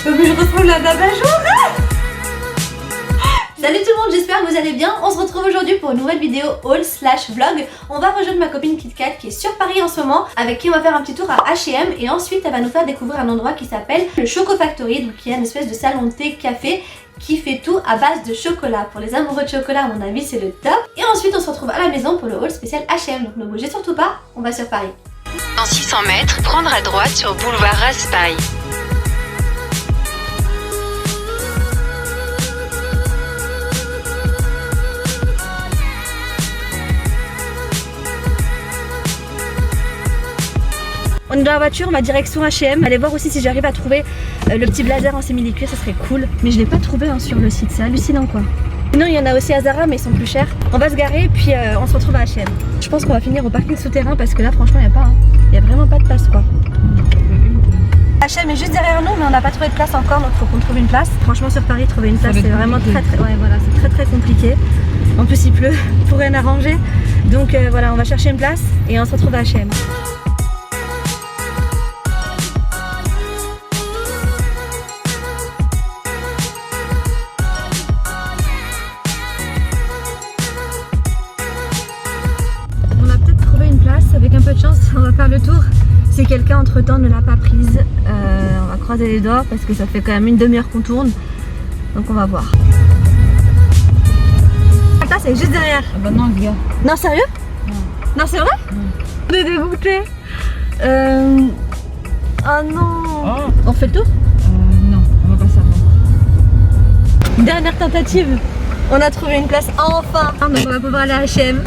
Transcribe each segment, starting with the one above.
Mais je ressemble à Baba Jour. Salut tout le monde, j'espère que vous allez bien. On se retrouve aujourd'hui pour une nouvelle vidéo haul/vlog. On va rejoindre ma copine KitKat qui est sur Paris en ce moment, avec qui on va faire un petit tour à H&M et ensuite elle va nous faire découvrir un endroit qui s'appelle le Choco Factory, donc qui est une espèce de salon de thé café qui fait tout à base de chocolat. Pour les amoureux de chocolat, à mon avis, c'est le top. Et ensuite, on se retrouve à la maison pour le haul spécial H&M. Donc ne bougez surtout pas, on va sur Paris. Dans 600 mètres, prendre à droite sur boulevard Raspail. On est dans la voiture, ma direction H&M. Allez voir aussi si j'arrive à trouver le petit blazer en simili-cuir, ça serait cool. Mais je l'ai pas trouvé sur le site, c'est hallucinant quoi. Sinon il y en a aussi à Zara mais ils sont plus chers. On va se garer puis on se retrouve à H&M. Je pense qu'on va finir au parking souterrain parce que là franchement il n'y a pas, il y a vraiment pas de place quoi. H&M est juste derrière nous mais on n'a pas trouvé de place encore donc faut qu'on trouve une place. Franchement sur Paris trouver une place c'est vraiment très ouais, voilà, c'est très compliqué. En plus il pleut, pour rien arranger. Donc voilà on va chercher une place et on se retrouve à H&M. Avec un peu de chance, on va faire le tour. Si quelqu'un entre temps ne l'a pas prise, on va croiser les doigts parce que ça fait quand même une demi-heure qu'on tourne. Donc on va voir. Ça c'est juste derrière. Ah bah non les gars. Non sérieux? Non c'est vrai? On est dégoûtés. Oh non. Oh. On fait le tour? Non, on va pas ça. Dernière tentative. On a trouvé une place enfin. Donc on va pouvoir aller à H&M.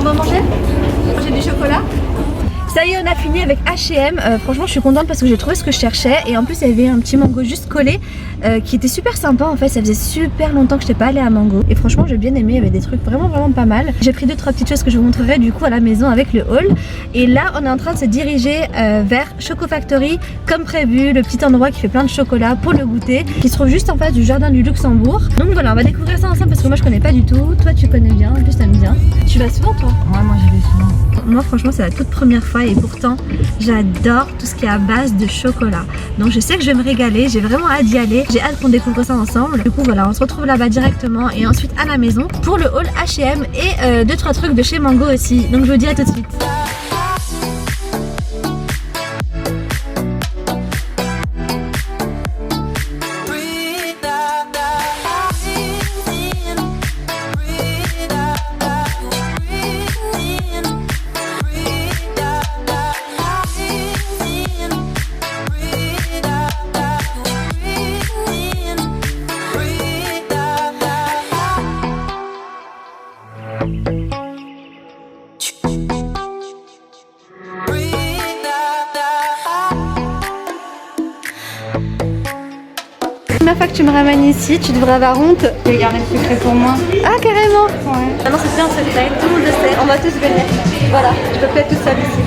On va manger du chocolat. Ça y est, on a fini avec H&M. Franchement, je suis contente parce que j'ai trouvé ce que je cherchais. Et en plus, il y avait un petit mango juste collé qui était super sympa. En fait, ça faisait super longtemps que je n'étais pas allée à Mango. Et franchement, j'ai bien aimé. Il y avait des trucs vraiment pas mal. J'ai pris 2-3 petites choses que je vous montrerai du coup à la maison avec le haul. Et là, on est en train de se diriger vers Choco Factory comme prévu. Le petit endroit qui fait plein de chocolat pour le goûter. Qui se trouve juste en face du jardin du Luxembourg. Donc voilà, on va découvrir ça ensemble parce que moi, je connais pas du tout. Toi, tu connais bien. En plus, t'aimes bien. Tu vas souvent, toi? Ouais, moi j'y vais souvent. Moi franchement c'est la toute première fois et pourtant j'adore tout ce qui est à base de chocolat. Donc je sais que je vais me régaler, j'ai vraiment hâte d'y aller. J'ai hâte qu'on découvre ça ensemble. Du coup voilà, on se retrouve là-bas directement et ensuite à la maison pour le haul H&M et 2-3 trucs de chez Mango aussi. Donc je vous dis à tout de suite. La première fois que tu me ramènes ici, tu devrais avoir honte. Je vais garder le secret pour moi. Ah carrément. Ouais. Maintenant c'est bien un secret, tout le monde le sait, on va tous venir. Voilà, je peux pas être toute seule ici.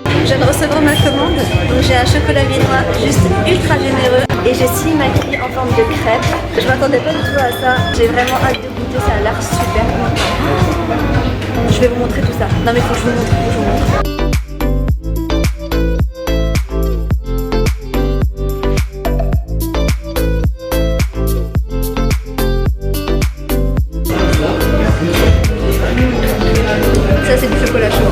Je viens de recevoir ma commande, donc j'ai un chocolat viennois juste ultra généreux et j'ai Slimaki en forme de crêpe. Je m'attendais pas du tout à ça, j'ai vraiment hâte de goûter, ça a l'air super bon. Je vais vous montrer tout ça. Non mais faut que je vous montre, faut que je vous montre. Ça c'est du chocolat chaud.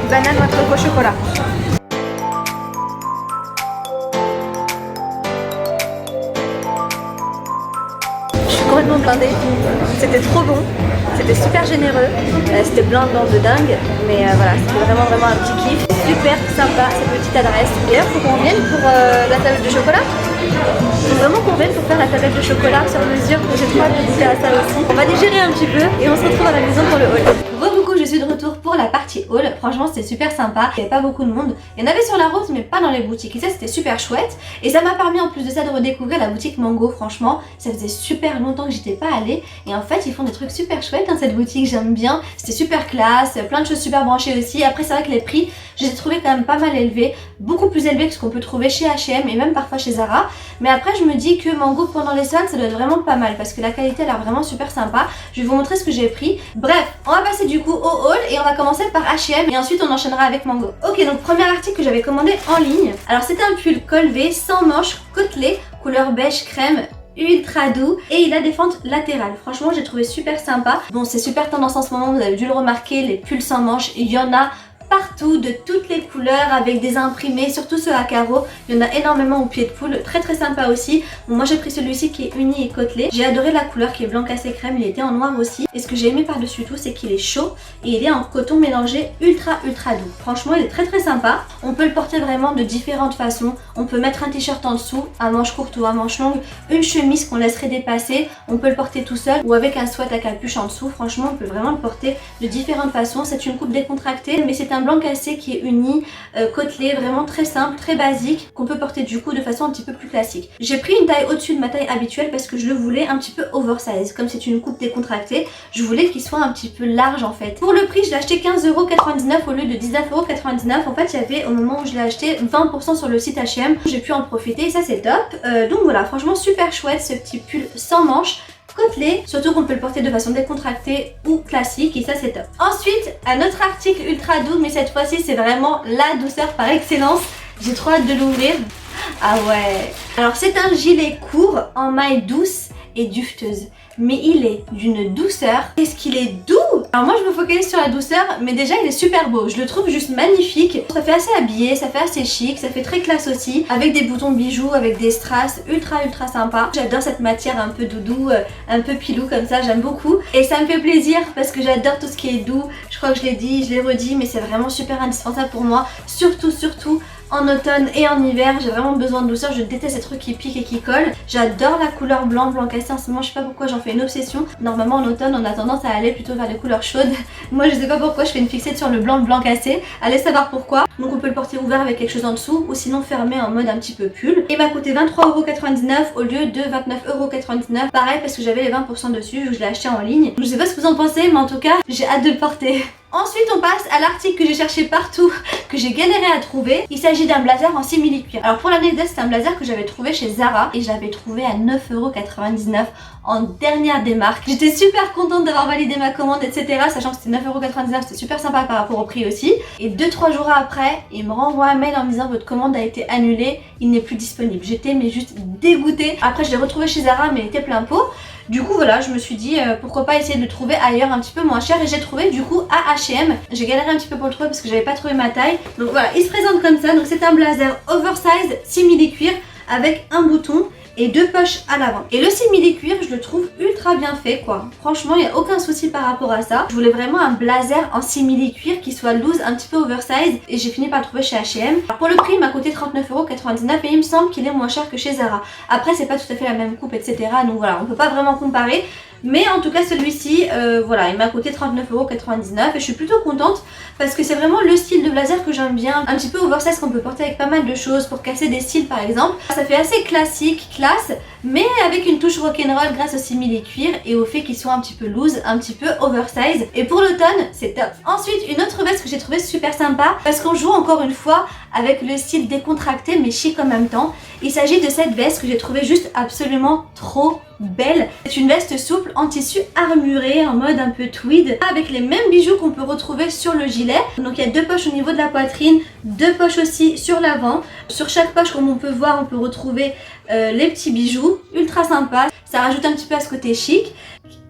Banane, noix de coco, chocolat. Je suis complètement blindée. C'était trop bon. C'était super généreux. C'était blanc de dingue. Mais voilà, c'était vraiment un petit kiff. Super sympa cette petite adresse. Et là, il faut qu'on vienne pour la tablette de chocolat. Il faut vraiment qu'on vienne pour faire la tablette de chocolat sur mesure. J'ai trop hâte de goûter à ça aussi. On va digérer un petit peu et on se retrouve à la maison pour le haul. Coucou, je suis de retour pour la partie haul. Franchement, c'était super sympa. Il n'y avait pas beaucoup de monde. Il y en avait sur la route, mais pas dans les boutiques. Et ça, c'était super chouette. Et ça m'a permis en plus de ça de redécouvrir la boutique Mango. Franchement, ça faisait super longtemps que j'étais pas allée. Et en fait, ils font des trucs super chouettes dans cette boutique. J'aime bien. C'était super classe. Plein de choses super branchées aussi. Après, c'est vrai que les prix, je les ai trouvés quand même pas mal élevés. Beaucoup plus élevés que ce qu'on peut trouver chez H&M et même parfois chez Zara. Mais après, je me dis que Mango pendant les soldes, ça doit être vraiment pas mal parce que la qualité a l'air vraiment super sympa. Je vais vous montrer ce que j'ai pris. Bref, on va passer du coup au haul et on va commencer par H&M et ensuite on enchaînera avec Mango. Ok, donc premier article que j'avais commandé en ligne. Alors c'était un pull col V sans manches côtelé, couleur beige crème, ultra doux et il a des fentes latérales. Franchement, j'ai trouvé super sympa. Bon, c'est super tendance en ce moment, vous avez dû le remarquer, les pulls sans manches, il y en a partout, de toutes les couleurs, avec des imprimés, surtout ceux à carreaux. Il y en a énormément au pied de poule, très sympa aussi. Bon, moi j'ai pris celui-ci qui est uni et côtelé. J'ai adoré la couleur qui est blanc cassé crème, il était en noir aussi. Et ce que j'ai aimé par-dessus tout, c'est qu'il est chaud et il est en coton mélangé ultra doux. Franchement, il est très sympa. On peut le porter vraiment de différentes façons. On peut mettre un t-shirt en dessous, à manches courtes ou à manches longues, une chemise qu'on laisserait dépasser. On peut le porter tout seul ou avec un sweat à capuche en dessous. Franchement, on peut vraiment le porter de différentes façons. C'est une coupe décontractée, mais c'est un blanc cassé qui est uni, côtelé, vraiment très simple, très basique, qu'on peut porter du coup de façon un petit peu plus classique. J'ai pris une taille au-dessus de ma taille habituelle parce que je le voulais un petit peu oversize. Comme c'est une coupe décontractée, je voulais qu'il soit un petit peu large en fait. Pour le prix, je l'ai acheté 15,99€ au lieu de 19,99€. En fait, il y avait au moment où je l'ai acheté 20% sur le site H&M. J'ai pu en profiter et ça c'est top. Donc voilà, franchement super chouette ce petit pull sans manches. Côtelé, surtout qu'on peut le porter de façon décontractée ou classique et ça c'est top. Ensuite, un autre article ultra doux, mais cette fois-ci c'est vraiment la douceur par excellence. J'ai trop hâte de l'ouvrir. Ah ouais. Alors c'est un gilet court en maille douce et dufteuse. Mais il est d'une douceur. Qu'est-ce qu'il est doux! Alors moi je me focalise sur la douceur, mais déjà il est super beau. Je le trouve juste magnifique. Ça fait assez habillé, ça fait assez chic, ça fait très classe aussi. Avec des boutons bijoux, avec des strass, ultra sympa. J'adore cette matière un peu doudou, un peu pilou comme ça, j'aime beaucoup. Et ça me fait plaisir parce que j'adore tout ce qui est doux. Je crois que je l'ai dit, je l'ai redit, mais c'est vraiment super indispensable pour moi. Surtout en automne et en hiver, j'ai vraiment besoin de douceur. Je déteste ces trucs qui piquent et qui collent. J'adore la couleur blanc cassé en ce moment. Je sais pas pourquoi j'en fais une obsession. Normalement en automne on a tendance à aller plutôt vers les couleurs chaudes. Moi je sais pas pourquoi je fais une fixette sur le blanc cassé. Allez savoir pourquoi. Donc on peut le porter ouvert avec quelque chose en dessous ou sinon fermé en mode un petit peu pull. Il m'a coûté 23,99€ au lieu de 29,99€. Pareil parce que j'avais les 20% dessus vu que je l'ai acheté en ligne. Je sais pas ce que vous en pensez, mais en tout cas j'ai hâte de le porter. Ensuite on passe à l'article que j'ai cherché partout, que j'ai galéré à trouver. Il s'agit d'un blazer en simili-cuir. Alors pour l'anecdote, c'est un blazer que j'avais trouvé chez Zara et je l'avais trouvé à 9,99€ en dernière démarque. J'étais super contente d'avoir validé ma commande, etc. Sachant que c'était 9,99€, c'était super sympa par rapport au prix aussi. Et 2-3 jours après, il me renvoie un mail en me disant votre commande a été annulée, il n'est plus disponible. J'étais mais juste dégoûtée. Après je l'ai retrouvé chez Zara mais il était plein pot. Du coup voilà, je me suis dit pourquoi pas essayer de le trouver ailleurs un petit peu moins cher et j'ai trouvé du coup à H&M. J'ai galéré un petit peu pour le trouver parce que j'avais pas trouvé ma taille. Donc voilà, il se présente comme ça. Donc c'est un blazer oversize simili cuir avec un bouton et 2 poches à l'avant. Et le simili-cuir, je le trouve ultra bien fait quoi. Franchement, il n'y a aucun souci par rapport à ça. Je voulais vraiment un blazer en simili-cuir qui soit loose, un petit peu oversize, et j'ai fini par le trouver chez H&M. Pour le prix, il m'a coûté 39,99 € et il me semble qu'il est moins cher que chez Zara. Après, c'est pas tout à fait la même coupe, etc. Donc voilà, on peut pas vraiment comparer. Mais en tout cas celui-ci, voilà, il m'a coûté 39,99 € et je suis plutôt contente parce que c'est vraiment le style de blazer que j'aime bien. Un petit peu oversize qu'on peut porter avec pas mal de choses pour casser des styles par exemple. Ça fait assez classique, classe, mais avec une touche rock'n'roll grâce au simili-cuir et au fait qu'il soit un petit peu loose, un petit peu oversize. Et pour l'automne, c'est top. Ensuite, une autre veste que j'ai trouvée super sympa parce qu'on joue encore une fois avec le style décontracté mais chic en même temps. Il s'agit de cette veste que j'ai trouvée juste absolument trop belle. C'est une veste souple en tissu armuré en mode un peu tweed avec les mêmes bijoux qu'on peut retrouver sur le gilet. Donc il y a 2 poches au niveau de la poitrine, 2 poches aussi sur l'avant. Sur chaque poche, comme on peut voir, on peut retrouver les petits bijoux, ultra sympa. Ça rajoute un petit peu à ce côté chic.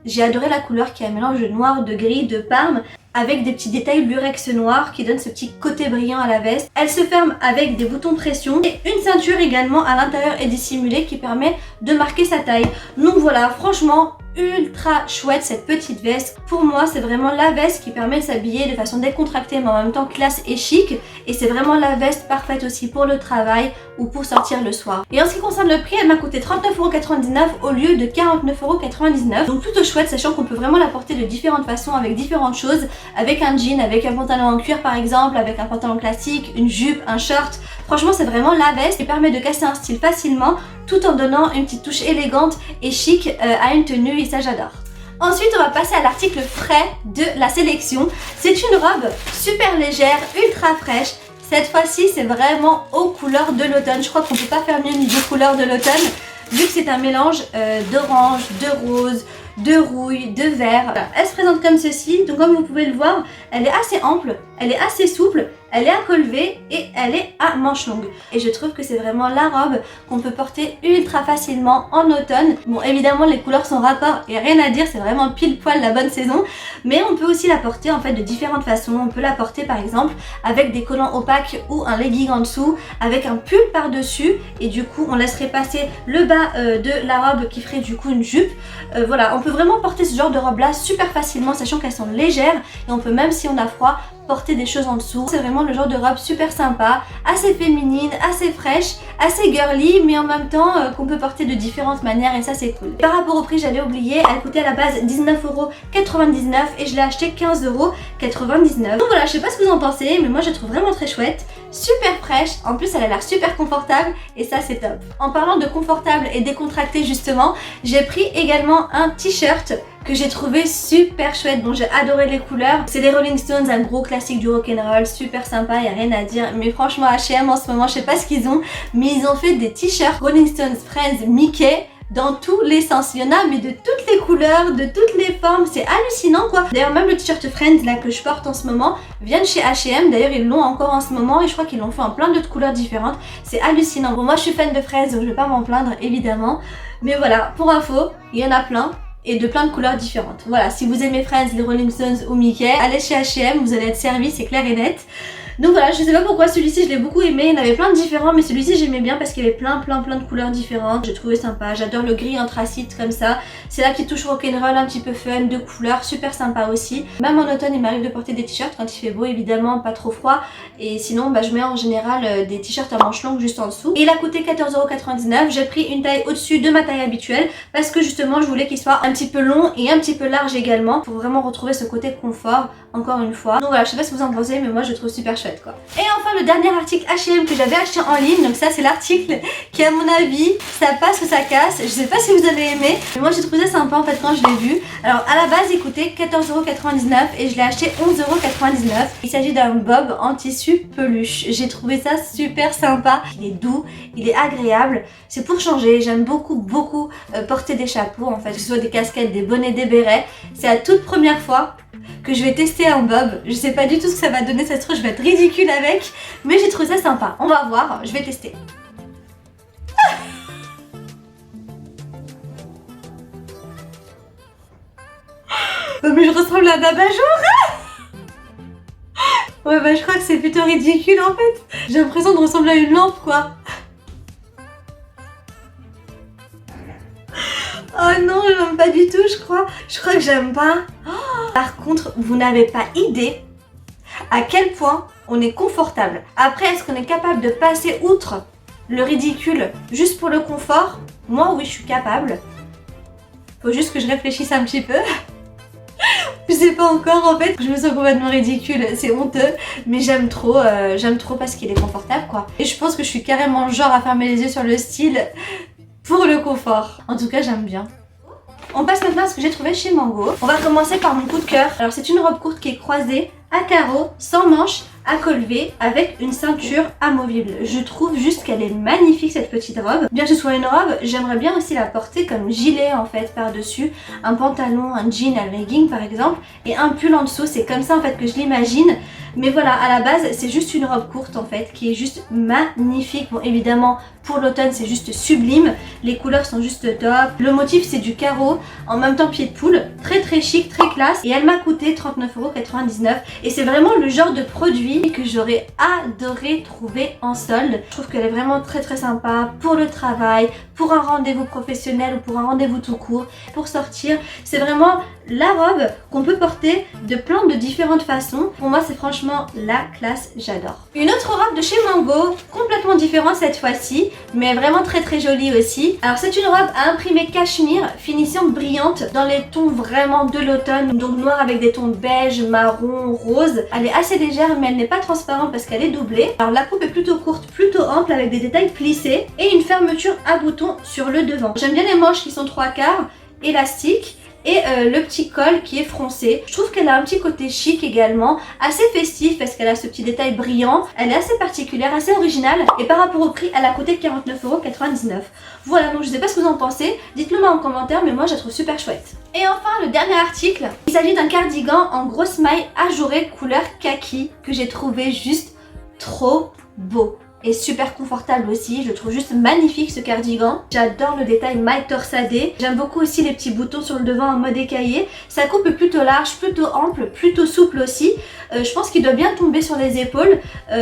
J'ai adoré la couleur qui est un mélange de noir, de gris, de parme avec des petits détails lurex noir qui donne ce petit côté brillant à la veste. Elle se ferme avec des boutons pression et une ceinture également à l'intérieur est dissimulée qui permet de marquer sa taille. Donc voilà, franchement ultra chouette cette petite veste. Pour moi, c'est vraiment la veste qui permet de s'habiller de façon décontractée mais en même temps classe et chic. Et c'est vraiment la veste parfaite aussi pour le travail ou pour sortir le soir. Et en ce qui concerne le prix, elle m'a coûté 39,99 € au lieu de 49,99 €. Donc plutôt chouette, sachant qu'on peut vraiment la porter de différentes façons avec différentes choses. Avec un jean, avec un pantalon en cuir par exemple, avec un pantalon classique, une jupe, un short. Franchement, c'est vraiment la veste qui permet de casser un style facilement tout en donnant une petite touche élégante et chic à une tenue et ça j'adore. Ensuite, on va passer à l'article frais de la sélection. C'est une robe super légère, ultra fraîche. Cette fois-ci, c'est vraiment aux couleurs de l'automne. Je crois qu'on ne peut pas faire mieux niveau couleurs de l'automne, vu que c'est un mélange d'orange, de rose, de rouille, de vert. Voilà. Elle se présente comme ceci. Donc comme vous pouvez le voir, elle est assez ample, elle est assez souple, elle est à col V et elle est à manches longues. Et je trouve que c'est vraiment la robe qu'on peut porter ultra facilement en automne. Bon, évidemment, les couleurs sont raccord et rien à dire, c'est vraiment pile poil la bonne saison. Mais on peut aussi la porter en fait de différentes façons. On peut la porter par exemple avec des collants opaques ou un legging en dessous, avec un pull par-dessus et du coup on laisserait passer le bas de la robe qui ferait du coup une jupe. Voilà, on peut vraiment porter ce genre de robe là super facilement, sachant qu'elles sont légères et on peut même si on a froid porter des choses en dessous. C'est vraiment le genre de robe super sympa, assez féminine, assez fraîche, assez girly, mais en même temps qu'on peut porter de différentes manières et ça c'est cool. Par rapport au prix, j'avais oublié, elle coûtait à la base 19,99 € et je l'ai acheté 15,99 €. Donc voilà, je sais pas ce que vous en pensez, mais moi je trouve vraiment très chouette, super fraîche, en plus elle a l'air super confortable et ça c'est top. En parlant de confortable et décontracté justement, j'ai pris également un t-shirt que j'ai trouvé super chouette, dont j'ai adoré les couleurs. C'est les Rolling Stones, un gros classique du rock'n'roll, super sympa, y a rien à dire. Mais franchement H&M en ce moment, je sais pas ce qu'ils ont, mais ils ont fait des t-shirts Rolling Stones Friends Mickey dans tous les sens. Il y en a mais de toutes les couleurs, de toutes les formes, c'est hallucinant quoi. D'ailleurs même le t-shirt Friends là que je porte en ce moment vient de chez H&M. D'ailleurs ils l'ont encore en ce moment et je crois qu'ils l'ont fait en plein d'autres couleurs différentes. C'est hallucinant. Bon, moi je suis fan de Friends donc je vais pas m'en plaindre évidemment. Mais voilà, pour info, il y en a plein. Et de plein de couleurs différentes. Voilà, si vous aimez Friends, les Rolling Stones ou Mickey, allez chez H&M, vous allez être servi, c'est clair et net. Donc voilà, je sais pas pourquoi celui-ci je l'ai beaucoup aimé, il y en avait plein de différents, mais celui-ci j'aimais bien parce qu'il y avait plein de couleurs différentes. J'ai trouvé sympa, j'adore le gris anthracite comme ça. C'est la petite touche rock'n'roll un petit peu fun, de couleurs, super sympa aussi. Même en automne il m'arrive de porter des t-shirts quand il fait beau évidemment, pas trop froid. Et sinon je mets en général des t-shirts à manches longues juste en dessous. Et il a coûté 14,99 €, j'ai pris une taille au-dessus de ma taille habituelle parce que justement je voulais qu'il soit un petit peu long et un petit peu large également pour vraiment retrouver ce côté confort encore une fois. Donc voilà, je sais pas ce que vous en pensez mais moi je trouve super chouette quoi. Et enfin le dernier article H&M que j'avais acheté en ligne, donc ça c'est l'article qui à mon avis ça passe ou ça casse. Je sais pas si vous avez aimé mais moi j'ai trouvé ça sympa en fait quand je l'ai vu. Alors à la base il coûtait 14,99 € et je l'ai acheté 11,99 €. Il s'agit d'un bob en tissu peluche. J'ai trouvé ça super sympa, il est doux, il est agréable, c'est pour changer. J'aime beaucoup porter des chapeaux en fait, que ce soit des casquettes, des bonnets, des bérets. C'est la toute première fois que je vais tester un bob. Je sais pas du tout ce que ça va donner, ça se trouve je vais être ridicule avec, mais j'ai trouvé ça sympa. On va voir, je vais tester. Mais je ressemble à un abat-jour. Ouais bah je crois que c'est plutôt ridicule en fait. J'ai l'impression de ressembler à une lampe quoi. Oh non, j'aime pas du tout, je crois. Je crois que j'aime pas. Oh, par contre, vous n'avez pas idée à quel point on est confortable. Après, est-ce qu'on est capable de passer outre le ridicule juste pour le confort? Moi, oui, je suis capable. Faut juste que je réfléchisse un petit peu. Je sais pas encore en fait, je me sens complètement ridicule, c'est honteux, mais j'aime trop parce qu'il est confortable quoi. Et je pense que je suis carrément le genre à fermer les yeux sur le style pour le confort. En tout cas, j'aime bien. On passe maintenant à ce que j'ai trouvé chez Mango. On va commencer par mon coup de cœur. Alors c'est une robe courte qui est croisée, à carreaux, sans manches, à col V, avec une ceinture amovible. Je trouve juste qu'elle est magnifique cette petite robe. Bien que ce soit une robe, j'aimerais bien aussi la porter comme gilet en fait par-dessus. Un pantalon, un jean, un legging par exemple, et un pull en dessous. C'est comme ça en fait que je l'imagine. Mais voilà, à la base, c'est juste une robe courte en fait, qui est juste magnifique. Bon, évidemment, pour l'automne, c'est juste sublime. Les couleurs sont juste top. Le motif, c'est du carreau, en même temps pied de poule. Très très chic, très classe. Et elle m'a coûté 39,99 €. Et c'est vraiment le genre de produit que j'aurais adoré trouver en solde. Je trouve qu'elle est vraiment très très sympa pour le travail, pour un rendez-vous professionnel ou pour un rendez-vous tout court, pour sortir. C'est vraiment la robe qu'on peut porter de plein de différentes façons. Pour moi, c'est franchement la classe, j'adore. Une autre robe de chez Mango, complètement différente cette fois-ci, mais vraiment très très jolie aussi. Alors c'est une robe à imprimer cachemire, finition brillante dans les tons vraiment de l'automne, donc noir avec des tons beige, marron, rose. Elle est assez légère mais elle n'est pas transparente parce qu'elle est doublée. Alors la coupe est plutôt courte, plutôt ample avec des détails plissés et une fermeture à boutons sur le devant. J'aime bien les manches qui sont 3/4 élastiques. Et le petit col qui est froncé. Je trouve qu'elle a un petit côté chic également, assez festif parce qu'elle a ce petit détail brillant. Elle est assez particulière, assez originale. Et par rapport au prix, elle a coûté 49,99 €. Voilà, donc je sais pas ce que vous en pensez. Dites-le moi en commentaire, mais moi je la trouve super chouette. Et enfin, le dernier article. Il s'agit d'un cardigan en grosse maille ajourée couleur kaki que j'ai trouvé juste trop beau. Et super confortable aussi, je le trouve juste magnifique ce cardigan. J'adore le détail maille torsadée. J'aime beaucoup aussi les petits boutons sur le devant en mode écaillé. Sa coupe est plutôt large, plutôt ample, plutôt souple aussi. Je pense qu'il doit bien tomber sur les épaules.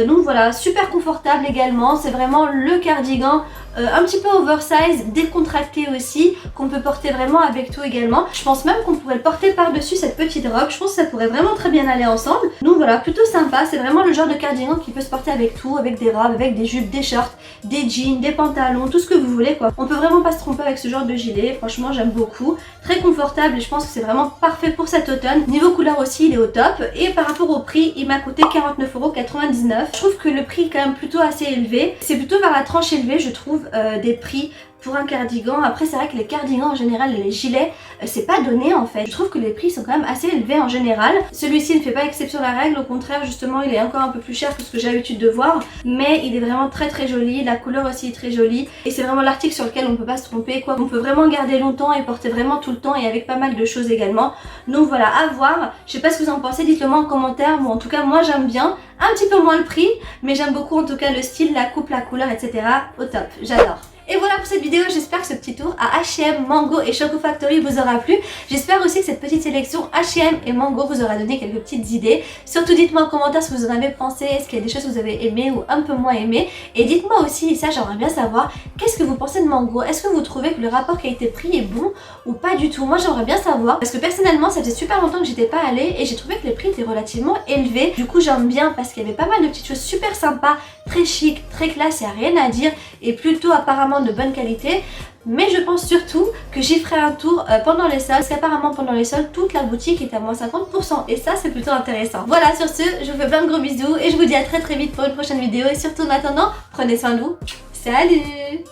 Donc voilà, super confortable également. C'est vraiment le cardigan un petit peu oversize, décontracté aussi, qu'on peut porter vraiment avec tout également. Je pense même qu'on pourrait le porter par-dessus cette petite robe. Je pense que ça pourrait vraiment très bien aller ensemble. Donc voilà, plutôt sympa. C'est vraiment le genre de cardigan qui peut se porter avec tout, avec des robes, avec des jupes, des shorts, des jeans, des pantalons, tout ce que vous voulez quoi. On peut vraiment pas se tromper avec ce genre de gilet. Franchement, j'aime beaucoup. Très confortable et je pense que c'est vraiment parfait pour cet automne. Niveau couleur aussi, il est au top. Et par rapport au prix, il m'a coûté 49,99 €. Je trouve que le prix est quand même plutôt assez élevé. C'est plutôt vers la tranche élevée, je trouve, des prix pour un cardigan. Après c'est vrai que les cardigans en général et les gilets c'est pas donné en fait. Je trouve que les prix sont quand même assez élevés en général. Celui-ci ne fait pas exception à la règle, au contraire justement il est encore un peu plus cher que ce que j'ai l'habitude de voir, mais il est vraiment très très joli, la couleur aussi est très jolie et c'est vraiment l'article sur lequel on peut pas se tromper quoi. On peut vraiment garder longtemps et porter vraiment tout le temps et avec pas mal de choses également. Donc voilà, à voir. Je sais pas ce que vous en pensez, dites-le moi en commentaire. Bon en tout cas moi j'aime bien, un petit peu moins le prix, mais j'aime beaucoup en tout cas le style, la coupe, la couleur etc. Au top, j'adore. Et voilà pour cette vidéo, j'espère que ce petit tour à H&M, Mango et Choco Factory vous aura plu. J'espère aussi que cette petite sélection H&M et Mango vous aura donné quelques petites idées. Surtout dites-moi en commentaire ce que vous en avez pensé, est-ce qu'il y a des choses que vous avez aimées ou un peu moins aimées. Et dites-moi aussi, et ça j'aimerais bien savoir, qu'est-ce que vous pensez de Mango? Est-ce que vous trouvez que le rapport qualité-prix est bon ou pas du tout? Moi j'aimerais bien savoir, parce que personnellement ça faisait super longtemps que j'étais pas allée et j'ai trouvé que les prix étaient relativement élevés. Du coup j'aime bien parce qu'il y avait pas mal de petites choses super sympas, très chic, très classe, il n'y a rien à dire et plutôt apparemment de bonne qualité. Mais je pense surtout que j'y ferai un tour pendant les soldes, parce qu'apparemment pendant les soldes toute la boutique est à moins 50% et ça c'est plutôt intéressant. Voilà, sur ce je vous fais plein de gros bisous et je vous dis à très vite pour une prochaine vidéo et surtout en attendant prenez soin de vous. Salut!